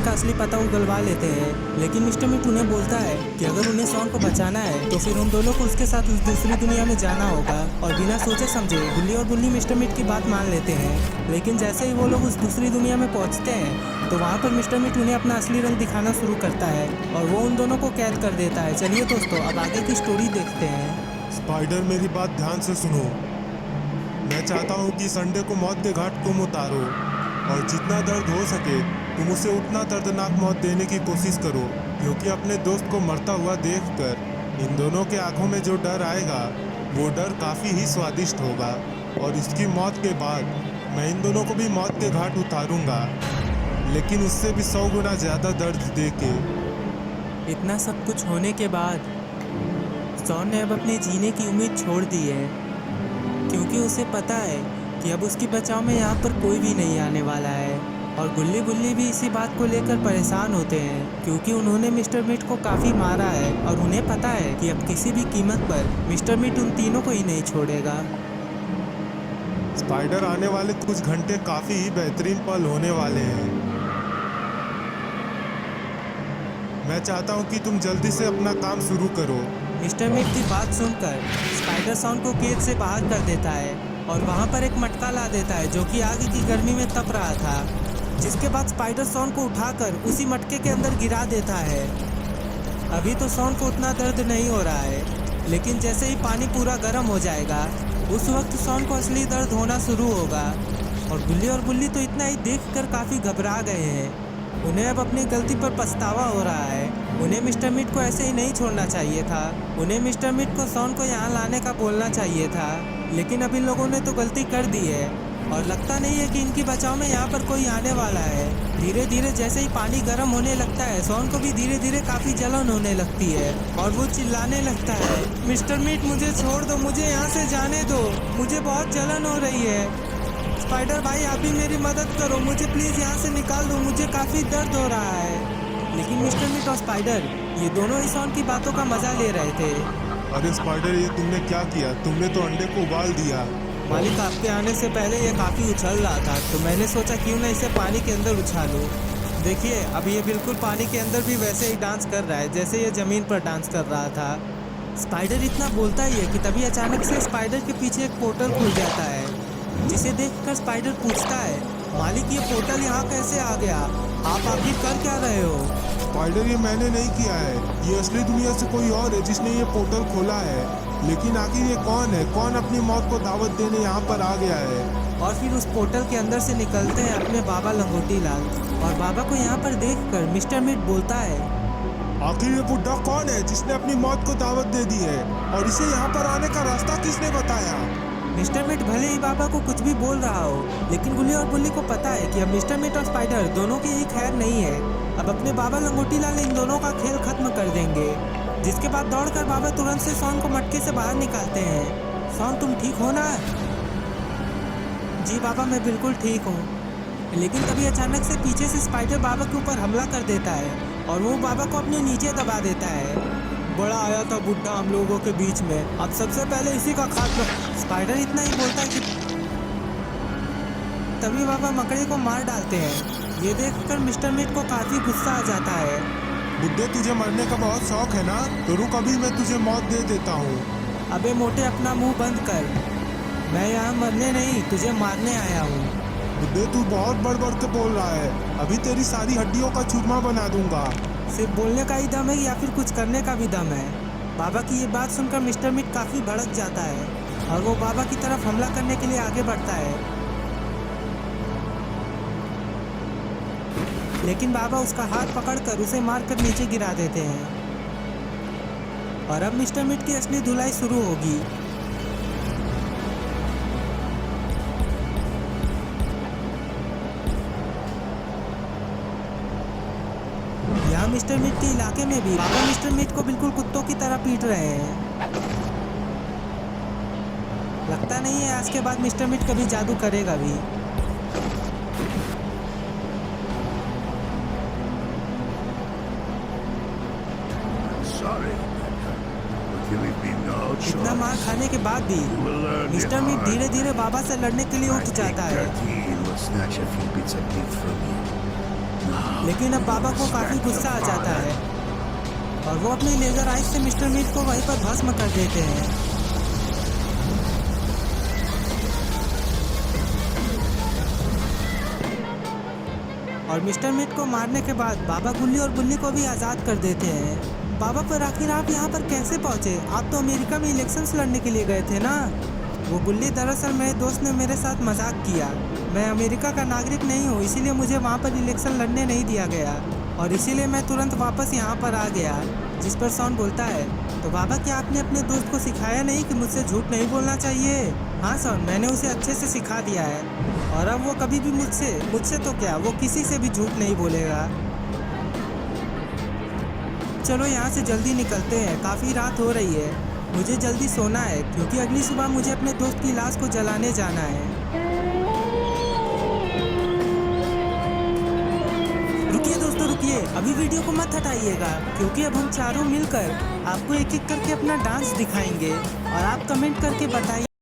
का असली पता उगलवा लेते हैं। लेकिन मिस्टर मीट उन्हें बोलता है कि अगर उन्हें शॉन को बचाना है तो फिर उन दोनों को उसके साथ उस दूसरी दुनिया में जाना होगा। और बिना सोचे समझे गुल्ली और बुल्ली मिस्टर मीट की बात मान लेते हैं। लेकिन जैसे ही वो लोग उस दूसरी दुनिया में पहुंचते हैं तो वहाँ पर मिस्टर मीट उन्हें अपना असली रंग दिखाना शुरू करता है और वो उन दोनों को कैद कर देता है। चलिए दोस्तों, अब आगे की स्टोरी देखते हैं। स्पाइडर, मेरी बात ध्यान से सुनो। मैं चाहता हूँ कि संडे को मौत के घाट तुम उतारो और जितना दर्द हो सके तुम उसे उतना दर्दनाक मौत देने की कोशिश करो, क्योंकि अपने दोस्त को मरता हुआ देखकर इन दोनों के आंखों में जो डर आएगा वो डर काफ़ी ही स्वादिष्ट होगा। और इसकी मौत के बाद मैं इन दोनों को भी मौत के घाट उतारूंगा, लेकिन उससे भी 100 गुना ज़्यादा दर्द देके। इतना सब कुछ होने के बाद शॉन ने अब अपने जीने की उम्मीद छोड़ दी है, क्योंकि उसे पता है कि अब उसकी बचाव में यहाँ पर कोई भी नहीं आने वाला है। और गुल्ली बुल्ली भी इसी बात को लेकर परेशान होते हैं, क्योंकि उन्होंने मिस्टर मीट को काफ़ी मारा है और उन्हें पता है कि अब किसी भी कीमत पर मिस्टर मीट उन तीनों को ही नहीं छोड़ेगा। स्पाइडर, आने वाले कुछ घंटे काफ़ी ही बेहतरीन पल होने वाले हैं। मैं चाहता हूँ कि तुम जल्दी से अपना काम शुरू करो। मिस्टर मीट की बात सुनकर स्पाइडर शॉन को केज से बाहर कर देता है और वहाँ पर एक मटका ला देता है जो कि आगे की गर्मी में तप रहा था, जिसके बाद स्पाइडर शॉन को उठाकर उसी मटके के अंदर गिरा देता है। अभी तो शॉन को उतना दर्द नहीं हो रहा है, लेकिन जैसे ही पानी पूरा गर्म हो जाएगा उस वक्त शॉन को असली दर्द होना शुरू होगा। और गुल्ली और बुल्ली तो इतना ही देखकर काफ़ी घबरा गए हैं। उन्हें अब अपनी गलती पर पछतावा हो रहा है। उन्हें मिस्टर मीट को ऐसे ही नहीं छोड़ना चाहिए था। उन्हें मिस्टर मीट को शॉन को यहाँ लाने का बोलना चाहिए था, लेकिन अब इन लोगों ने तो गलती कर दी है और लगता नहीं है कि इनकी बचाव में यहाँ पर कोई आने वाला है। धीरे धीरे जैसे ही पानी गर्म होने लगता है शॉन को भी धीरे धीरे काफ़ी जलन होने लगती है और वो चिल्लाने लगता है, मिस्टर मीट मुझे छोड़ दो, मुझे यहाँ से जाने दो, मुझे बहुत जलन हो रही है। स्पाइडर भाई, आप भी मेरी मदद करो, मुझे प्लीज़ यहाँ से निकाल दो, मुझे काफ़ी दर्द हो रहा है। लेकिन मिस्टर मीट और स्पाइडर ये दोनों ही शॉन की बातों का मजा ले रहे थे। अरे स्पाइडर, ये तुमने क्या किया? तुमने तो अंडे को उबाल दिया। मालिक, आपके आने से पहले ये काफ़ी उछल रहा था तो मैंने सोचा क्यों ना इसे पानी के अंदर उछालूं। देखिए, अब ये बिल्कुल पानी के अंदर भी वैसे ही डांस कर रहा है जैसे ये ज़मीन पर डांस कर रहा था। स्पाइडर इतना बोलता ही है कि तभी अचानक से स्पाइडर के पीछे एक पोर्टल खुल जाता है, जिसे देखकर स्पाइडर पूछता है, मालिक ये पोर्टल यहाँ कैसे आ गया? आप आखिर कर क्या रहे हो? स्पाइडर, ये मैंने नहीं किया है, ये असली दुनिया से कोई और है जिसने ये पोर्टल खोला है। लेकिन आखिर ये कौन है? कौन अपनी मौत को दावत देने यहाँ पर आ गया है? और फिर उस पोर्टल के अंदर से निकलते हैं अपने बाबा लंगोटी लाल। और बाबा को यहाँ पर देखकर मिस्टर मीट बोलता है, आखिर ये बुढ़ा कौन है जिसने अपनी मौत को दावत दे दी है और इसे यहाँ पर आने का रास्ता किसने बताया? मिस्टर मीट भले ही बाबा को कुछ भी बोल रहा हो, लेकिन गुल्ली और बुल्ली को पता है कि अब मिस्टर मीट और स्पाइडर दोनों की ही खैर नहीं है। अब अपने बाबा लंगोटी लाल इन दोनों का खेल खत्म कर देंगे, जिसके बाद दौड़कर बाबा तुरंत से शॉन को मटके से बाहर निकालते हैं। शॉन, तुम ठीक हो ना? जी बाबा, मैं बिल्कुल ठीक हूँ। लेकिन तभी अचानक से पीछे से स्पाइडर बाबा के ऊपर हमला कर देता है और वो बाबा को अपने नीचे दबा देता है। बड़ा आया था बुढ़ा हम लोगों के बीच में, अब सबसे पहले इसी का खात्मा। स्पाइडर इतना ही बोलता है कि तभी बाबा मकड़ी को मार डालते हैं। ये देखकर मिस्टर मीट को काफ़ी गुस्सा आ जाता है। बुड्ढे, तुझे मरने का बहुत शौक है ना? तो रुक, अभी मैं तुझे मौत दे देता हूँ। अबे मोटे, अपना मुंह बंद कर। मैं यहाँ मरने नहीं, तुझे मारने आया हूँ। बुड्ढे, तू बहुत बढ़ बढ़ के बोल रहा है, अभी तेरी सारी हड्डियों का चूरमा बना दूंगा। सिर्फ बोलने का ही दम है या फिर कुछ करने का भी दम है? बाबा की ये बात सुनकर मिस्टर मीट काफ़ी भड़क जाता है और वो बाबा की तरफ हमला करने के लिए आगे बढ़ता है, लेकिन बाबा उसका हाथ पकड़कर उसे मारकर नीचे गिरा देते हैं। और अब मिस्टर मीट की असली धुलाई शुरू होगी। यहाँ मिस्टर मीट के इलाके में भी बाबा मिस्टर मीट को बिल्कुल कुत्तों की तरह पीट रहे हैं। लगता नहीं है आज के बाद मिस्टर मीट कभी जादू करेगा भी। इतना मार खाने के बाद भी मिस्टर मीट धीरे धीरे बाबा से लड़ने के लिए उठ जाता है। लेकिन अब बाबा को काफ़ी गुस्सा आ जाता है और वो अपने लेजर आइस से मिस्टर मीट को वहीं पर भस्म कर देते हैं। और मिस्टर मीट को मारने के बाद बाबा गुल्ली और बुल्ली को भी आज़ाद कर देते हैं। बाबा, पर आखिर आप यहाँ पर कैसे पहुँचे? आप तो अमेरिका में इलेक्शंस लड़ने के लिए गए थे ना? वो गुल्ली, दरअसल मेरे दोस्त ने मेरे साथ मजाक किया। मैं अमेरिका का नागरिक नहीं हूँ, इसीलिए मुझे वहाँ पर इलेक्शन लड़ने नहीं दिया गया और इसीलिए मैं तुरंत वापस यहाँ पर आ गया। जिस पर शॉन बोलता है, तो बाबा क्या आपने अपने दोस्त को सिखाया नहीं कि मुझसे झूठ नहीं बोलना चाहिए? हाँ शॉन, मैंने उसे अच्छे से सिखा दिया है और अब वो कभी भी मुझसे तो क्या, वो किसी से भी झूठ नहीं बोलेगा। चलो यहाँ से जल्दी निकलते हैं, काफ़ी रात हो रही है। मुझे जल्दी सोना है क्योंकि अगली सुबह मुझे अपने दोस्त की लाश को जलाने जाना है। रुकिए दोस्तों, रुकिए, अभी वीडियो को मत हटाइएगा क्योंकि अब हम चारों मिलकर आपको एक एक करके अपना डांस दिखाएंगे और आप कमेंट करके बताइए